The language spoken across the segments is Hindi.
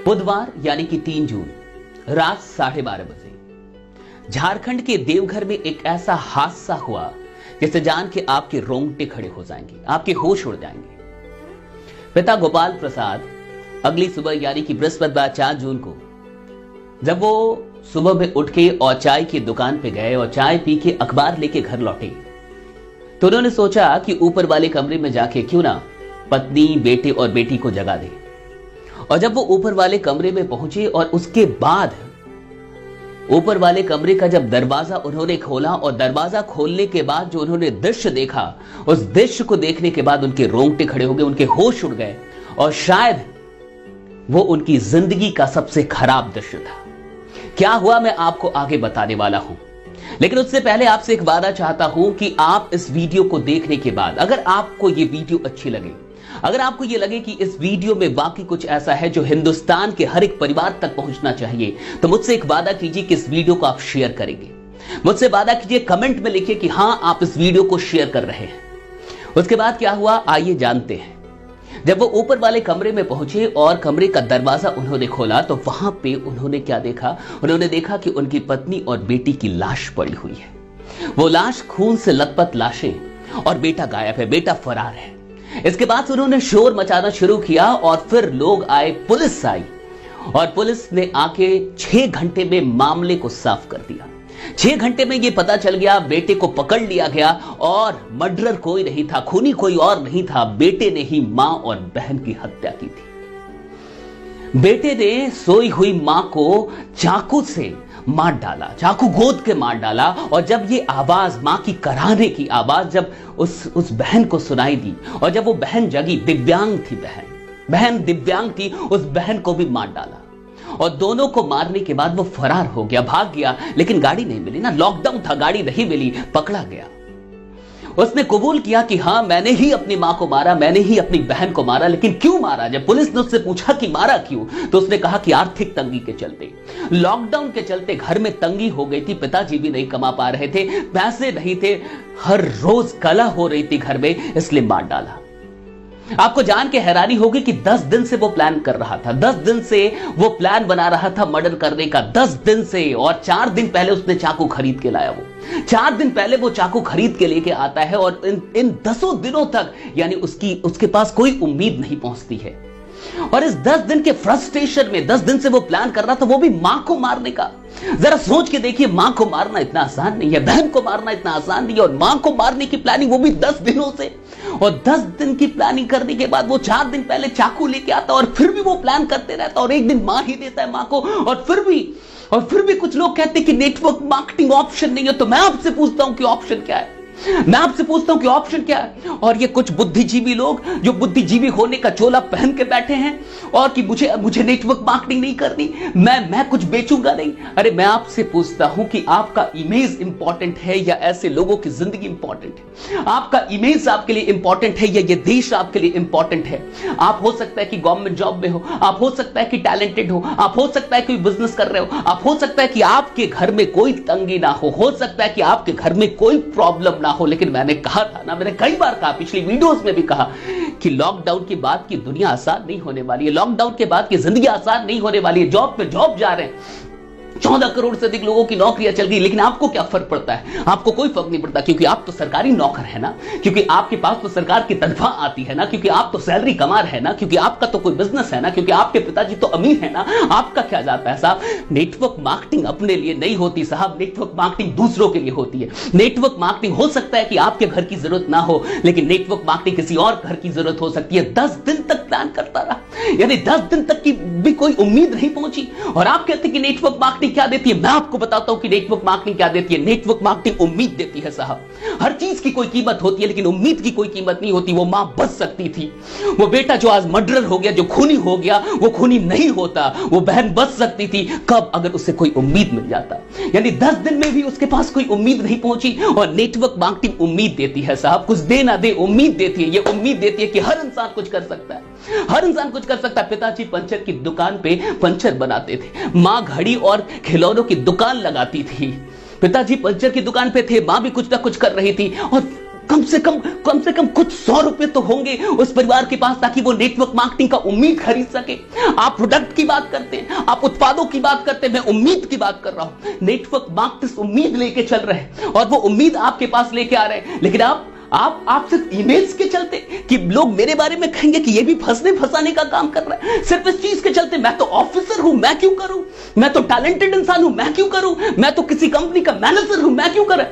बुधवार यानी कि 3 जून रात 12:30 बजे झारखंड के देवघर में एक ऐसा हादसा हुआ जिसे जान के आपके रोंगटे खड़े हो जाएंगे, आपके होश उड़ जाएंगे। पिता गोपाल प्रसाद अगली सुबह यानी कि बृहस्पतिवार 4 जून को जब वो सुबह में उठ के और चाय की दुकान पे गए और चाय पी के अखबार लेके घर लौटे तो उन्होंने सोचा कि ऊपर वाले कमरे में जाके क्यों ना पत्नी, बेटे और बेटी को जगा दे। और जब वो ऊपर वाले कमरे में पहुंचे और उसके बाद ऊपर वाले कमरे का जब दरवाजा उन्होंने खोला और दरवाजा खोलने के बाद जो उन्होंने दृश्य देखा, उस दृश्य को देखने के बाद उनके रोंगटे खड़े हो गए, उनके होश उड़ गए और शायद वो उनकी जिंदगी का सबसे खराब दृश्य था। क्या हुआ मैं आपको आगे बताने वाला हूं, लेकिन उससे पहले आपसे एक वादा चाहता हूं कि आप इस वीडियो को देखने के बाद अगर आपको ये वीडियो अच्छी लगे, अगर आपको ये लगे कि इस वीडियो में वाकई कुछ ऐसा है जो हिंदुस्तान के हर एक परिवार तक पहुंचना चाहिए, तो मुझसे एक वादा कीजिए कि इस वीडियो को आप शेयर करेंगे। मुझसे वादा कीजिए, कमेंट में लिखिए कि हां आप इस वीडियो को शेयर कर रहे हैं। उसके बाद क्या हुआ आइए जानते हैं। जब वो ऊपर वाले कमरे में पहुंचे और कमरे का दरवाजा उन्होंने खोला तो वहां पे उन्होंने क्या देखा, उन्होंने देखा कि उनकी पत्नी और बेटी की लाश पड़ी हुई है। वो लाश खून से लथपथ लाशें और बेटा गायब है, बेटा फरार है। इसके बाद उन्होंने शोर मचाना शुरू किया और फिर लोग आए, पुलिस आई और पुलिस ने आके 6 घंटे में मामले को साफ कर दिया। 6 घंटे में यह पता चल गया, बेटे को पकड़ लिया गया और मर्डरर कोई नहीं था, खूनी कोई और नहीं था, बेटे ने ही मां और बहन की हत्या की थी। बेटे ने सोई हुई मां को चाकू से मार डाला, चाकू गोद के मार डाला। और जब ये आवाज, मां की कराहने की आवाज जब उस बहन को सुनाई दी और जब वो बहन जगी, दिव्यांग थी बहन दिव्यांग थी, उस बहन को भी मार डाला। और दोनों को मारने के बाद वो फरार हो गया, भाग गया, लेकिन गाड़ी नहीं मिली ना, लॉकडाउन था, गाड़ी नहीं मिली, पकड़ा गया। उसने कबूल किया कि हां मैंने ही अपनी मां को मारा, मैंने ही अपनी बहन को मारा। लेकिन क्यों मारा? जब पुलिस ने उससे पूछा कि मारा क्यों, तो उसने कहा कि आर्थिक तंगी के चलते, लॉकडाउन के चलते घर में तंगी हो गई थी, पिताजी भी नहीं कमा पा रहे थे, पैसे नहीं थे, हर रोज कलह हो रही थी घर में, इसलिए मार डाला। आपको जान के हैरानी होगी कि 10 दिन से वो प्लान कर रहा था, 10 दिन से वो प्लान बना रहा था मर्डर करने का, 10 दिन से। और 4 दिन पहले उसने चाकू खरीद के लाया। वो 4 दिन पहले वो चाकू खरीद के लेके आता है और इन 10 दिनों तक यानी उसके पास कोई उम्मीद नहीं पहुंचती है। और इस 10 दिन के फ्रस्ट्रेशन में 10 दिन से वो प्लान कर रहा था, वो भी मां को मारने का। जरा सोच के देखिए, मां को मारना इतना आसान नहीं है, बहन को मारना इतना आसान नहीं है, और मां को मारने की प्लानिंग वो भी 10 दिनों से। और 10 दिन की प्लानिंग करने के बाद वो 4 दिन पहले चाकू लेके आता और फिर भी वो प्लान करते रहता और एक दिन मार ही देता है मां को। और फिर भी कुछ लोग कहते हैं कि नेटवर्क मार्केटिंग ऑप्शन नहीं है। तो मैं आपसे पूछता हूं कि ऑप्शन क्या है? मैं आपसे पूछता हूं कि ऑप्शन क्या है? और ये कुछ बुद्धिजीवी लोग जो बुद्धिजीवी होने का चोला पहन के बैठे हैं और कि मुझे नेटवर्क मार्केटिंग नहीं करनी, मैं कुछ बेचूंगा नहीं। अरे मैं आपसे पूछता हूं कि आपका इमेज इंपॉर्टेंट है या ऐसे लोगों की जिंदगी इंपॉर्टेंट है? आपका इमेज आपके लिए इंपॉर्टेंट है या ये देश आपके लिए इंपॉर्टेंट है? आप हो सकता है कि गवर्नमेंट जॉब में हो, आप हो सकता है कि टैलेंटेड हो, आप हो सकता है कि बिजनेस कर रहे हो, आप हो सकता है कि आपके घर में कोई तंगी ना हो सकता है कि आपके घर में कोई प्रॉब्लम हो। लेकिन मैंने कहा था ना, मैंने कई बार कहा, पिछली वीडियोस में भी कहा कि लॉकडाउन के बाद की दुनिया आसान नहीं होने वाली है, लॉकडाउन के बाद की जिंदगी आसान नहीं होने वाली है। जॉब पे जॉब जा रहे हैं, 14 करोड़ से अधिक लोगों की नौकरियां चल गई, लेकिन आपको क्या फर्क पड़ता है? आपको कोई फर्क नहीं पड़ता, क्योंकि आप तो सरकारी नौकर है ना, क्योंकि आपके पास तो सरकार की तनख्वाह आती है ना, क्योंकि आप तो सैलरी कमा रहे हैं ना, क्योंकि आपका तो कोई बिजनेस है ना, क्योंकि आपके पिताजी तो अमीर है ना। आपका क्या जाता है साहब? नेटवर्क मार्केटिंग अपने लिए नहीं होती साहब, नेटवर्क मार्केटिंग दूसरों के लिए होती है। नेटवर्क मार्केटिंग हो सकता है कि आपके घर की जरूरत ना हो, लेकिन नेटवर्क मार्केटिंग किसी और घर की जरूरत हो सकती है। 10 दिन तक प्लान करता रहा, यानी 10 दिन तक की भी कोई उम्मीद नहीं पहुंची। और आप कहते हैं कि नेटवर्क मार्केटिंग क्या देती है? मैं आपको बताता हूं कि नेटवर्क मार्केटिंग क्या देती है। नेटवर्क मार्केटिंग उम्मीद देती है साहब। हर चीज की कोई कीमत होती है, लेकिन उम्मीद की कोई कीमत नहीं होती। वो मां बच सकती थी, वो बेटा जो आज मर्डरर हो गया, जो खूनी हो गया, वो खूनी नहीं होता। वो बहन बच सकती थी, कब? अगर उससे कोई उम्मीद मिल जाता। यानी 10 दिन में भी उसके पास कोई उम्मीद नहीं पहुंची। और नेटवर्क मार्केटिंग उम्मीद देती है साहब, कुछ दे ना दे उम्मीद देती है। ये उम्मीद देती है कि हर इंसान कुछ कर सकता है, हर इंसान कुछ कर सकता है। पिताजी पंचर की दुकान पे पंचर बनाते थे, मां घड़ी और खिलौनों की दुकान लगाती थी। पिताजी पंचर की दुकान पे थे, मां भी कुछ ना कुछ कर रही थी। और कम से कम कुछ 100 रुपए तो होंगे उस परिवार के पास, ताकि वो नेटवर्क मार्केटिंग का उम्मीद खरीद सके। आप प्रोडक्ट की बात करते हैं, आप उत्पादों की बात करते हैं, मैं उम्मीद की बात कर रहा हूं। नेटवर्क मार्केटर्स उम्मीद लेके चल रहे हैं और वो उम्मीद आपके पास लेके आ रहे हैं, लेकिन आप सिर्फ इमेज के चलते कि लोग मेरे बारे में कहेंगे कि ये भी फंसने फंसाने का काम कर रहा है, सिर्फ इस चीज के चलते मैं तो ऑफिसर हूं, मैं क्यों करूं, मैं तो टैलेंटेड इंसान हूं, मैं क्यों करूं, मैं तो किसी कंपनी का मैनेजर हूं, मैं क्यों करूं।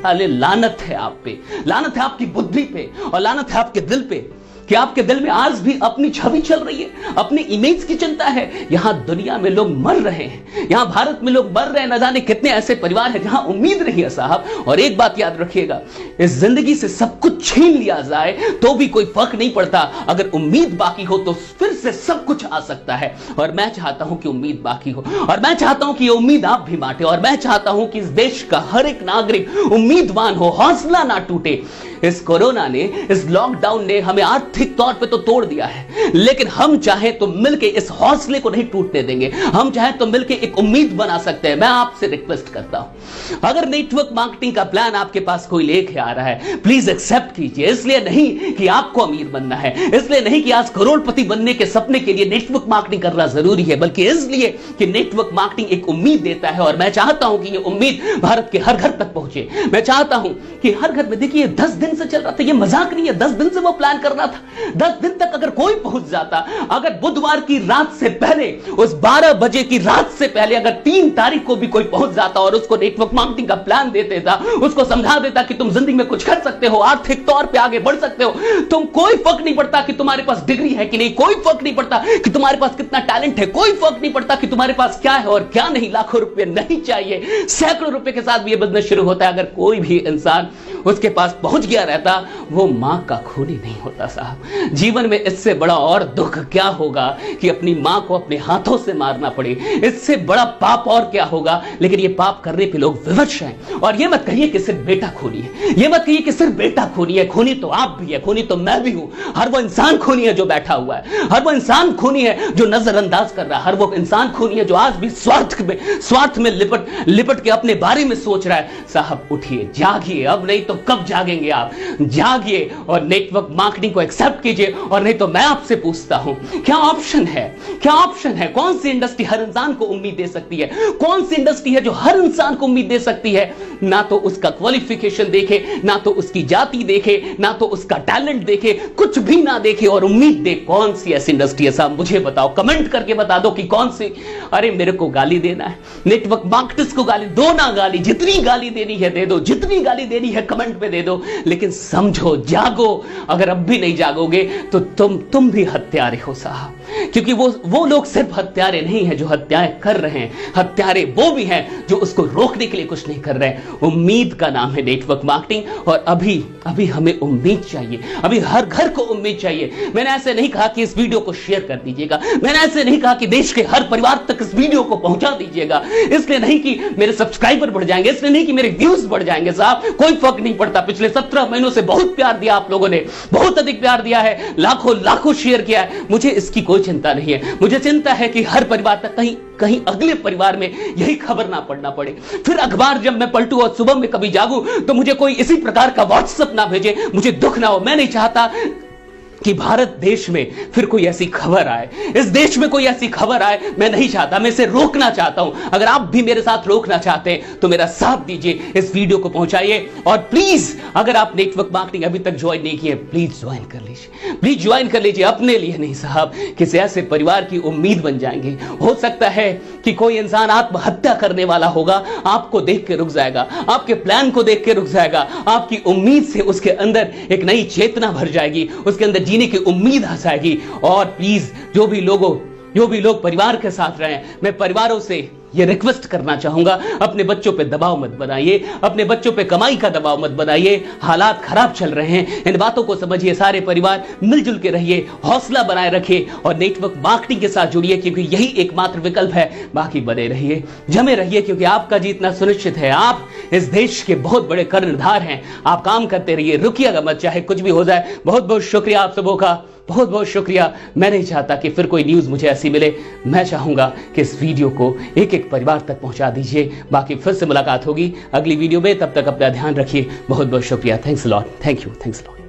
अरे लानत है आप पे, लानत है आपकी बुद्धि पे और लानत है आपके दिल पे कि आपके दिल में आज भी अपनी छवि चल रही है, अपनी इमेज की चिंता है। यहां दुनिया में लोग मर रहे हैं, यहां भारत में लोग मर रहे हैं, न जाने कितने ऐसे परिवार हैं जहां उम्मीद नहीं है साहब। और एक बात याद रखिएगा, इस जिंदगी से सब कुछ छीन लिया जाए तो भी कोई फर्क नहीं पड़ता, अगर उम्मीद बाकी हो तो फिर से सब कुछ आ सकता है। और मैं चाहता हूं कि उम्मीद बाकी हो, और मैं चाहता हूं कि ये उम्मीद आप भी बांटे, और मैं चाहता हूं कि इस देश का हर एक नागरिक उम्मीदवान हो, हौसला ना टूटे। इस कोरोना ने, इस लॉकडाउन ने हमें आर्थिक तौर पे तो तोड़ दिया है, लेकिन हम चाहे तो मिलके इस हौसले को नहीं टूटने देंगे, हम चाहे तो मिलके एक उम्मीद बना सकते हैं। मैं आपसे रिक्वेस्ट करता हूं, अगर नेटवर्क मार्केटिंग का प्लान आपके पास कोई लेके आ रहा है, प्लीज एक्सेप्ट कीजिए। इसलिए नहीं कि आपको अमीर बनना है, इसलिए नहीं कि आज करोड़पति बनने के सपने के लिए नेटवर्क मार्केटिंग करना जरूरी है, बल्कि इसलिए कि नेटवर्क मार्केटिंग एक उम्मीद देता है। और मैं चाहता हूं कि यह उम्मीद भारत के हर घर तक पहुंचे। मैं चाहता हूं कि हर घर में, देखिए 10 दिन से चल रहा था, ये मजाक नहीं है, 10 दिन से वो प्लान कर रहा था। 10 दिन तक अगर कोई पहुंच जाता, अगर बुधवार की रात से पहले, उस 12 बजे की रात से पहले अगर 3 तारीख को भी कोई पहुंच जाता और उसको नेटवर्क मार्केटिंग का प्लान दे देता, उसको समझा देता कि तुम जिंदगी में कुछ कर सकते हो, आर्थिक तौर पे आगे बढ़ सकते हो, तुम कोई फर्क नहीं पड़ता कि तुम्हारे पास डिग्री है कि नहीं, कोई फर्क नहीं पड़ता कि तुम्हारे पास कितना टैलेंट है, कोई फर्क नहीं पड़ता कि तुम्हारे पास क्या है और क्या नहीं, लाखों रुपए नहीं चाहिए, सैकड़ों रुपए के साथ भी यह बिजनेस शुरू होता है। अगर कोई भी इंसान उसके पास पहुंच गया रहता, वो मां का खून ही नहीं होता साहब। जीवन में इससे बड़ा और दुख क्या होगा कि अपनी मां को अपने हाथों से मारना पड़े, इससे बड़ा पाप और क्या होगा। लेकिन ये पाप करने पे लोग विवश हैं। और ये मत कहिए कि सिर्फ बेटा खूनी है, ये मत कहिए कि सिर्फ बेटा खूनी है, खूनी तो आप भी है, खूनी तो मैं भी हूं। हर वो इंसान खूनी है जो बैठा हुआ है, हर वो इंसान खूनी है जो नजरअंदाज कर रहा है, हर वो इंसान खूनी है जो आज भी स्वार्थ में लिपट के अपने बारे में सोच रहा है। साहब उठिए, जागिए, अब नहीं तो कब जागेंगे आप, जागिए और नेटवर्क मार्केटिंग को एक्सेप्ट कीजिए। और नहीं तो मैं आपसे पूछता हूं, क्या ऑप्शन है, क्या ऑप्शन है, कौन सी इंडस्ट्री हर इंसान को उम्मीद दे सकती है, कौन सी इंडस्ट्री है जो हर इंसान को उम्मीद दे सकती है। ना तो उसका क्वालिफिकेशन देखे, ना तो उसकी जाति देखे, ना तो उसका टैलेंट देखे, कुछ भी ना देखे और उम्मीद दे। कौन सी ऐसी इंडस्ट्री है साहब, मुझे बताओ, कमेंट करके बता दो कि कौन सी। अरे मेरे को गाली देना है, नेटवर्क मार्केटर्स को गाली दो ना, गाली जितनी गाली देनी है दे दो, जितनी गाली देनी है कमेंट पे दे दो, लेकिन समझो, जागो। अगर अब भी नहीं जागोगे तो तुम भी हत्यारे हो साहब, क्योंकि वो लोग सिर्फ हत्यारे नहीं है जो हत्याएं कर रहे हैं, हत्यारे वो भी हैं जो उसको रोकने के लिए कुछ नहीं कर रहे हैं। उम्मीद का नाम है नेटवर्क मार्केटिंग, और अभी हमें उम्मीद चाहिए, अभी हर घर को उम्मीद चाहिए। मैंने ऐसे नहीं कहा कि इस वीडियो को शेयर कर दीजिएगा, मैंने ऐसे नहीं कहा कि देश के हर परिवार तक इस वीडियो को पहुंचा दीजिएगा, इसलिए नहीं कि मेरे सब्सक्राइबर बढ़ जाएंगे, इसलिए नहीं कि मेरे व्यूज बढ़ जाएंगे साहब, कोई फर्क नहीं पड़ता। पिछले 17 महीनों से बहुत प्यार दिया आप लोगों ने, बहुत अधिक प्यार दिया है, लाखों शेयर किया है, मुझे इसकी कोई चिंता नहीं है। मुझे चिंता है कि हर परिवार तक कहीं अगले परिवार में यही खबर ना पढ़ना पड़े, फिर अखबार जब मैं पलटूं और सुबह में कभी जागूं तो मुझे कोई इसी प्रकार का व्हाट्सएप ना भेजे, मुझे दुख ना हो। मैं नहीं चाहता कि भारत देश में फिर कोई ऐसी खबर आए, इस देश में कोई ऐसी खबर आए, मैं नहीं चाहता, मैं इसे रोकना चाहता हूं। अगर आप भी मेरे साथ रोकना चाहते हैं तो मेरा साथ दीजिए, इस वीडियो को पहुंचाइए। और प्लीज अगर आप नेटवर्क मार्केटिंग अभी तक ज्वाइन नहीं किए, प्लीज ज्वाइन कर लीजिए, प्लीज ज्वाइन कर लीजिए, अपने लिए नहीं साहब, किसी ऐसे परिवार की उम्मीद बन जाएंगे। हो सकता है कि कोई इंसान आत्महत्या करने वाला होगा, आपको देख के रुक जाएगा, आपके प्लान को देख के रुक जाएगा, आपकी उम्मीद से उसके अंदर एक नई चेतना भर जाएगी, उसके अंदर जीने की उम्मीद आ जाएगी। और प्लीज जो भी लोग परिवार के साथ रहे, मैं परिवारों से ये रिक्वेस्ट करना चाहूंगा, अपने बच्चों पे दबाव मत बनाइए, अपने बच्चों पे कमाई का दबाव मत बनाइए। हालात खराब चल रहे हैं, इन बातों को समझिए, सारे परिवार मिलजुल के रहिए, हौसला बनाए रखिए और नेटवर्क मार्केटिंग के साथ जुड़िए, क्योंकि यही एकमात्र विकल्प है। बाकी बने रहिए, जमे रहिए, क्योंकि आपका जीतना सुनिश्चित है। आप इस देश के बहुत बड़े कर्णधार हैं, आप काम करते रहिए, रुकिएगा मत, चाहे कुछ भी हो जाए। बहुत बहुत शुक्रिया आप सबों का, बहुत बहुत शुक्रिया। मैं नहीं चाहता कि फिर कोई न्यूज मुझे ऐसी मिले, मैं चाहूंगा कि इस वीडियो को एक प्रत्येक परिवार तक पहुंचा दीजिए। बाकी फिर से मुलाकात होगी अगली वीडियो में, तब तक अपना ध्यान रखिए। बहुत बहुत शुक्रिया। Thanks lot. Thank you.